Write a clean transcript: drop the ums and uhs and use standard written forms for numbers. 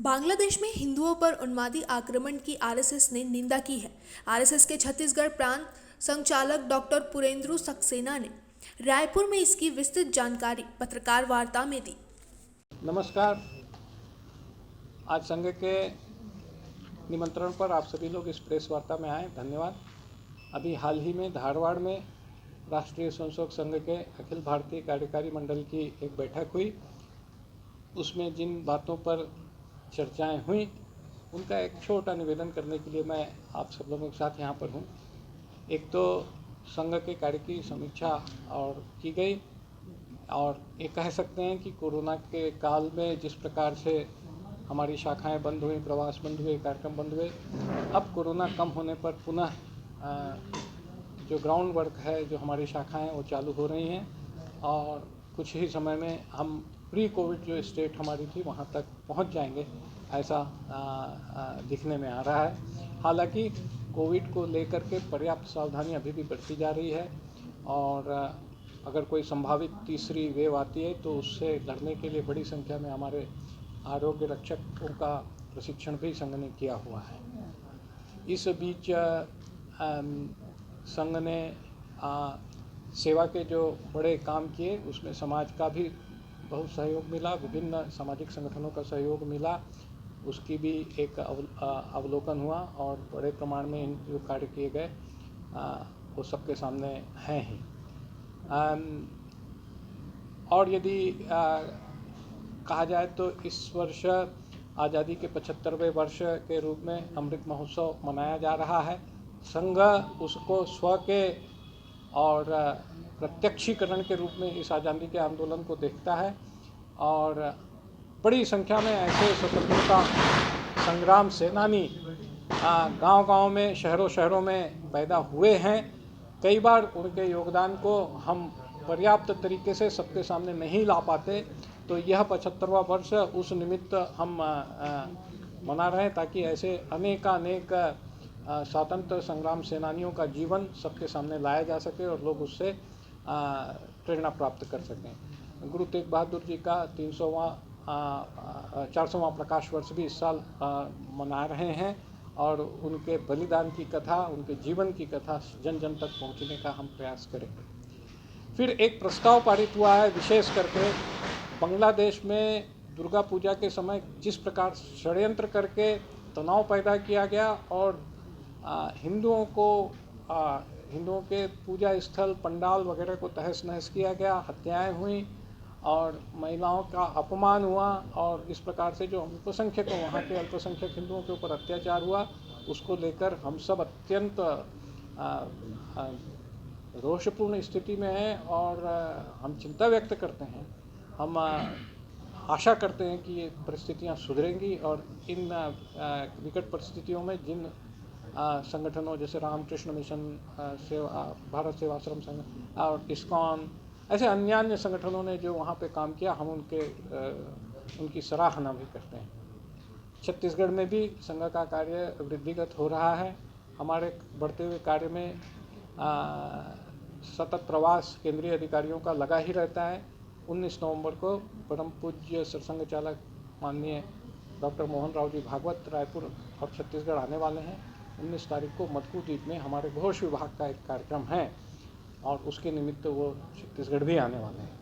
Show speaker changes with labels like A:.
A: बांग्लादेश में हिंदुओं पर उन्मादी आक्रमण की आरएसएस ने निंदा की है। आरएसएस के छत्तीसगढ़ प्रांत संचालक डॉक्टर पुरेंद्र सक्सेना ने रायपुर में इसकी विस्तृत जानकारी पत्रकार वार्ता में दी।
B: नमस्कार। आज संघ के निमंत्रण पर आप सभी लोग इस प्रेस वार्ता में आए, धन्यवाद। अभी हाल ही में धारवाड़ में राष्ट्रीय स्वयंसेवक संघ के अखिल भारतीय कार्यकारी मंडल की एक बैठक हुई। उसमें जिन बातों पर चर्चाएं हुई उनका एक छोटा निवेदन करने के लिए मैं आप सब लोगों के साथ यहाँ पर हूँ। एक तो संघ के कार्य की समीक्षा और की गई, और ये कह सकते हैं कि कोरोना के काल में जिस प्रकार से हमारी शाखाएं बंद हुई, प्रवास बंद हुए, कार्यक्रम बंद हुए, अब कोरोना कम होने पर पुनः जो ग्राउंड वर्क है, जो हमारी शाखाएं वो चालू हो रही हैं और कुछ ही समय में हम प्री कोविड जो स्टेट हमारी थी वहाँ तक पहुँच जाएंगे, ऐसा दिखने में आ रहा है। हालांकि कोविड को लेकर के पर्याप्त सावधानी अभी भी बरती जा रही है, और अगर कोई संभावित तीसरी वेव आती है तो उससे लड़ने के लिए बड़ी संख्या में हमारे आरोग्य रक्षकों का प्रशिक्षण भी संघ ने किया हुआ है। इस बीच संघ ने सेवा के जो बड़े काम किए उसमें समाज का भी बहुत सहयोग मिला, विभिन्न सामाजिक संगठनों का सहयोग मिला, उसकी भी एक अवलोकन हुआ, और बड़े प्रमाण में इन जो कार्य किए गए वो सबके सामने हैं ही। और यदि कहा जाए तो इस वर्ष आज़ादी के 75वें वर्ष के रूप में अमृत महोत्सव मनाया जा रहा है। संघ उसको स्व के और प्रत्यक्षीकरण के रूप में इस आज़ादी के आंदोलन को देखता है, और बड़ी संख्या में ऐसे स्वतंत्रता संग्राम सेनानी गांव-गांव में, शहरों में पैदा हुए हैं। कई बार उनके योगदान को हम पर्याप्त तरीके से सबके सामने नहीं ला पाते, तो यह 75वां वर्ष उस निमित्त हम मना रहे हैं, ताकि ऐसे अनेक स्वतंत्र संग्राम सेनानियों का जीवन सबके सामने लाया जा सके और लोग उससे प्रेरणा प्राप्त कर सकें। गुरु तेग बहादुर जी का 400वां प्रकाश वर्ष भी इस साल मना रहे हैं, और उनके बलिदान की कथा, उनके जीवन की कथा जन जन तक पहुंचने का हम प्रयास करेंगे। फिर एक प्रस्ताव पारित हुआ है, विशेष करके बांग्लादेश में दुर्गा पूजा के समय जिस प्रकार षड्यंत्र करके तनाव पैदा किया गया और हिंदुओं के पूजा स्थल, पंडाल वगैरह को तहस नहस किया गया, हत्याएं हुई और महिलाओं का अपमान हुआ, और इस प्रकार से जो अल्पसंख्यक वहाँ के अल्पसंख्यक हिंदुओं के ऊपर अत्याचार हुआ, उसको लेकर हम सब अत्यंत रोषपूर्ण स्थिति में हैं, और हम चिंता व्यक्त करते हैं। हम आशा करते हैं कि ये परिस्थितियाँ सुधरेंगी, और इन विकट परिस्थितियों में जिन संगठनों जैसे रामकृष्ण मिशन, भारत सेवाश्रम संघ और इस्कॉन, ऐसे अन्य संगठनों ने जो वहाँ पे काम किया, हम उनकी सराहना भी करते हैं। छत्तीसगढ़ में भी संघ का कार्य वृद्धिगत हो रहा है। हमारे बढ़ते हुए कार्य में सतत प्रवास केंद्रीय अधिकारियों का लगा ही रहता है। 19 नवंबर को परम पूज्य सरसंघ चालक माननीय डॉक्टर मोहन राव जी भागवत रायपुर और छत्तीसगढ़ आने वाले हैं। 19 तारीख को मधु द्वीप में हमारे घोष विभाग का एक कार्यक्रम है, और उसके निमित्त वो छत्तीसगढ़ भी आने वाले हैं।